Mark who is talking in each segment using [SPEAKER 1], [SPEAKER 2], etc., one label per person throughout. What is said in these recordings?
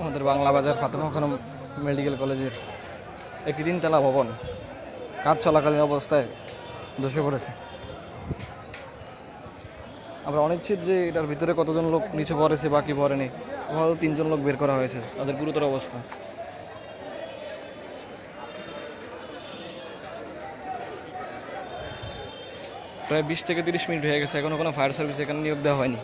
[SPEAKER 1] আমাদের বাংলা বাজার ফাতেমা খানম মেডিকেল কলেজের একটি তিনতলা ভবন কাজ চলাকালীন অবস্থায় ধসে পড়েছে। আমরা অনিশ্চিত যে এটার ভিতরে কতজন লোক নিচে পড়েছে বাকি পড়েনি। আপাতত 3 জন লোক বের করা হয়েছে, তাদের গুরুতর অবস্থা। প্রায় 20 থেকে 30 মিনিট হয়ে গেছে, এখনো কোনো ফায়ার সার্ভিস এখানে নিয়োগ দেওয়া হয়নি।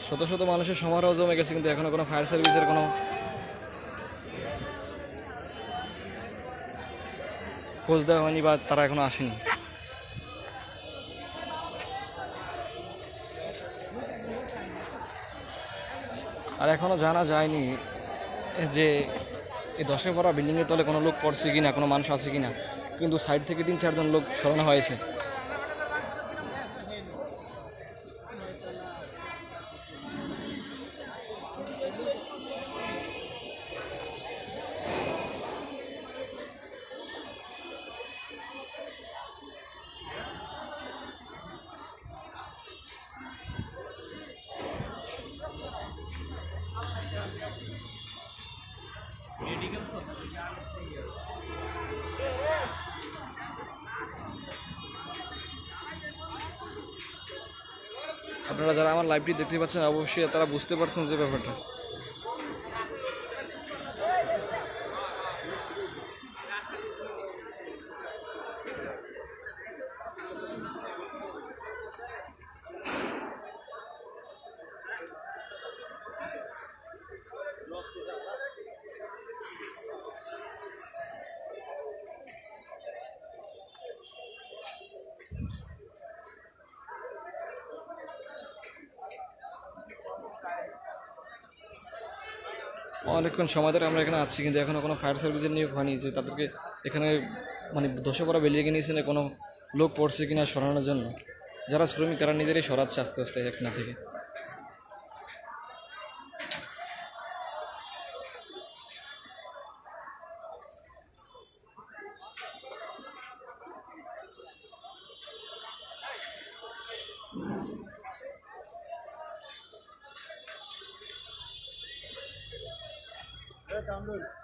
[SPEAKER 1] শত শত মানুষের সমারোহ জমে গেছে, কিন্তু এখনো কোনো ফায়ার সার্ভিসের কোনো খোঁজ দেওয়া হয়নি বা তারা এখনো আসেনি। আর এখনো জানা যায়নি যে এই ধসে পড়া বিল্ডিংয়ের তলে কোনো লোক পড়ছে কিনা, কোনো মানুষ আছে কিনা, কিন্তু সাইড থেকে 3-4 জন লোক সরানো হয়েছে। আপনারা যারা আমার লাইভটি দেখতে পাচ্ছেন অবশ্যই তারা বুঝতে পারছেন যে ব্যাপারটা। অনেকক্ষণ সময় ধরে আমরা এখানে আছি, কিন্তু এখনও কোনো ফায়ার সার্ভিসের নিয়োগ হয়নি যে তাদেরকে এখানে ধসে পড়া বিল্ডিংয়ে নিয়েছেন কোনো লোক পড়ছে কিনা সরানোর জন্য। যারা শ্রমিক তারা নিজেরাই সরাচ্ছে আস্তে আস্তে এখান থেকে।
[SPEAKER 2] download